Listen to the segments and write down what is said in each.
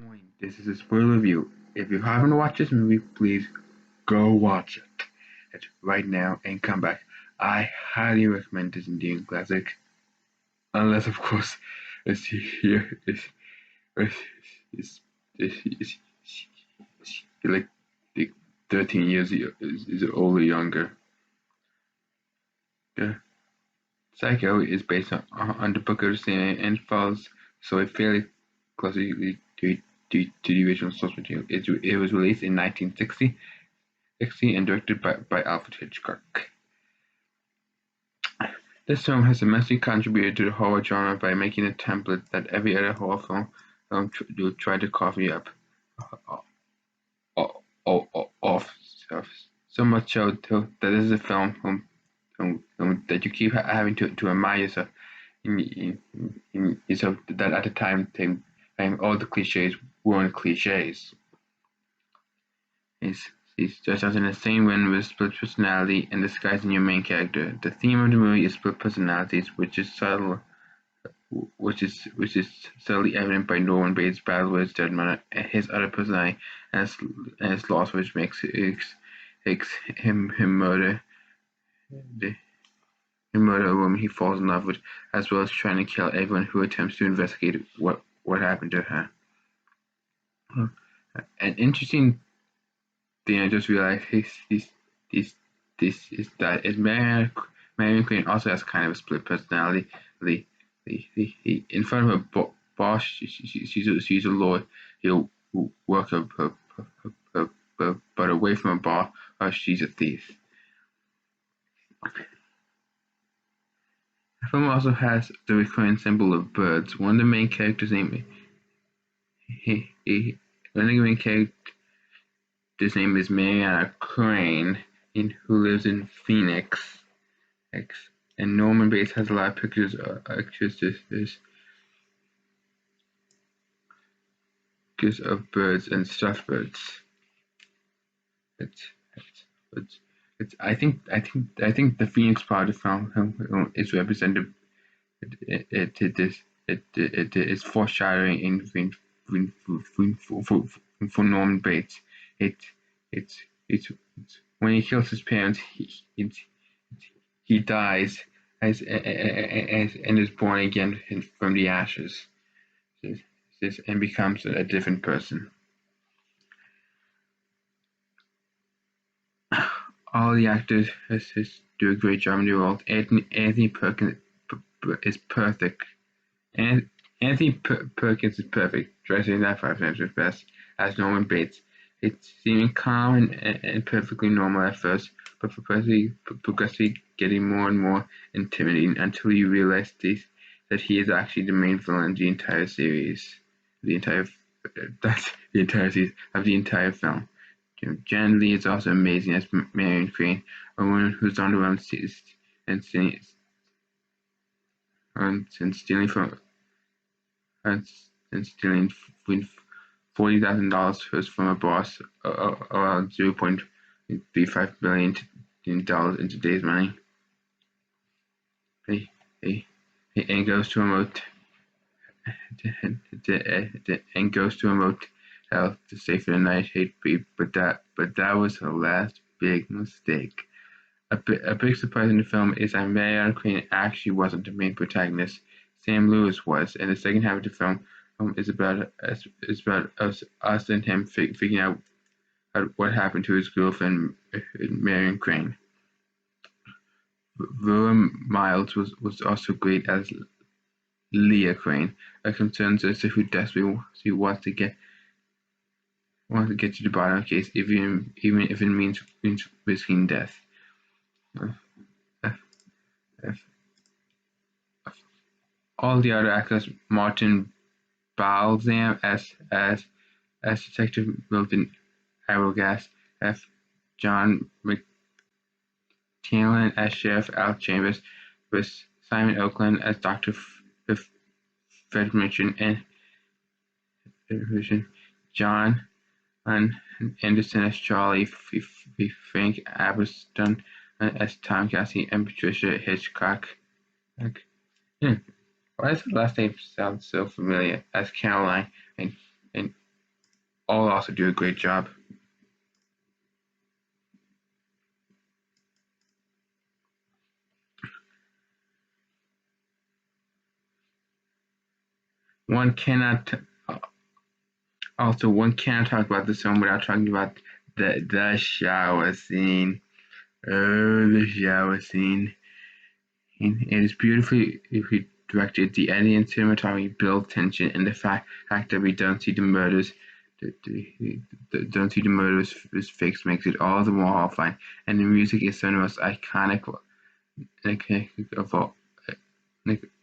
Warning, this is a spoiler review. If you haven't watched this movie, please go watch it right now and come back. I highly recommend this Indian classic. Unless, of course, it's here is like 13 years is old or younger. The Psycho is based on the book of the same and follows so it fairly closely to the original source material. It was released in 1960 and directed by Alfred Hitchcock. This film has immensely contributed to the horror genre by making a template that every other horror film will try to copy up off. So much so that this is a film that you keep having to remind yourself yourself that at the time all the cliches weren't cliches. He's just as in the same way with split personality and disguising your main character. The theme of the movie is split personalities, which is subtly evident by Norman Bates' battle with his dead mother and his other personality and his loss, which makes him murder a woman he falls in love with, as well as trying to kill everyone who attempts to investigate what happened to her. An interesting thing I just realized this is that Marion Crane also has kind of a split personality. In front of her boss, she's a lawyer. He'll work her, but away from her boss, she's a thief. The film also has the recurring symbol of birds. One of the main characters' name is Mariana Crane, who lives in Phoenix. And Norman Bates has a lot of pictures of birds and stuffed birds. I think the Phoenix part of the film is represented. It is foreshadowing for Norman Bates. It's when he kills his parents, he dies and is born again from the ashes, and becomes a different person. All the actors do a great job in the role. Anthony Perkins is perfect. Anthony Perkins is perfect, dressing that 5 times his best as Norman Bates. It's seeming calm and perfectly normal at first, but progressively getting more and more intimidating until you realize that he is actually the main villain of the entire series. That's the entire series of the entire film. Janet Leigh is also amazing as Marion Crane, a woman who's on the run and stealing $40,000 from a boss, around $0.35 billion in today's money. And goes to a motel to stay for the night. But that was her last big mistake. A big surprise in the film is that Marion Crane actually wasn't the main protagonist. Sam Lewis was, and the second half of the film is about us and him figuring out what happened to his girlfriend, Marion Crane. Vera Miles was also great as Leah Crane, a concerned sister who desperately wants to get to the bottom of the case, even if it means risking death. All the other actors, Martin Balsam as Detective Milton Arbogast, John McTiernan as Sheriff Al Chambers, with Simon Oakland as Dr. Fred Mitchell, and John Anderson as Charlie, Frank Aberston as Tom Cassie, and Patricia Hitchcock. Why does her last name sound so familiar? As Caroline, and all also do a great job. One cannot one cannot talk about this film without talking about the shower scene. Oh, the shower scene. It is beautifully directed. The editing and cinematography build tension, and the fact that we don't see the murders, don't see the murders is fixed makes it all the more horrifying. And the music is some of the most iconic like, of all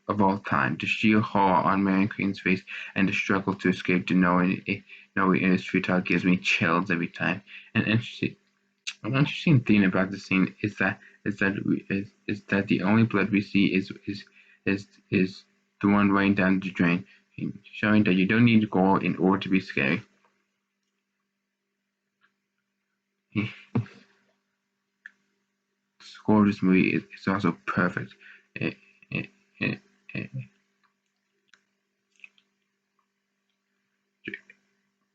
of all time. The sheer horror on Marion Crane's face and the struggle to escape the knowing it is futile gives me chills every time. And an interesting thing about the scene is that the only blood we see is the one running down the drain, showing that you don't need gore in order to be scary. The score of this movie is also perfect. It, it, it, it,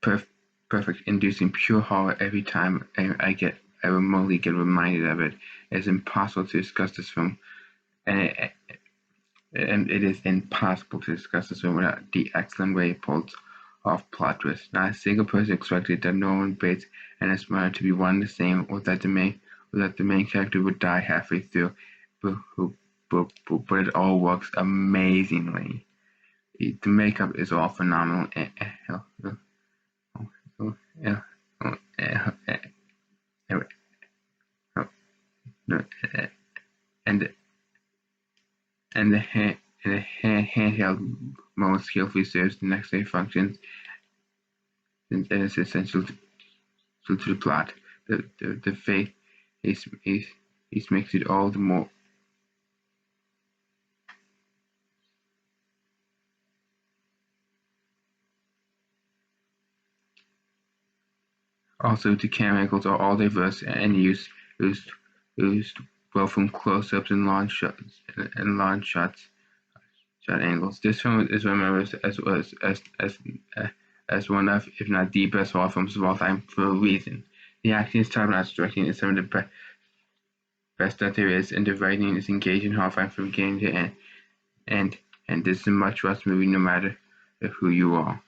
perf- perfect, inducing pure horror every time I remotely get reminded of it. It's impossible to discuss this film, and it is impossible to discuss this film without the excellent way it pulls off plot twists. Not a single person expected that Norman Bates and his mother to be one and the same, or that the main character would die halfway through, but, but it all works amazingly. The makeup is all phenomenal, and and the handheld mode skillfully serves the next day functions and is essential to the plot. The faith is makes it all the more. Also, the camera angles are all diverse and used well from close-ups and long shots shot angles. This film is remembered as one of, if not the best horror films of all time for a reason. The acting is top-notch, directing is some of the best that there is, and the writing is engaging, horrifying from beginning to end. And this is a much-watched movie, no matter who you are.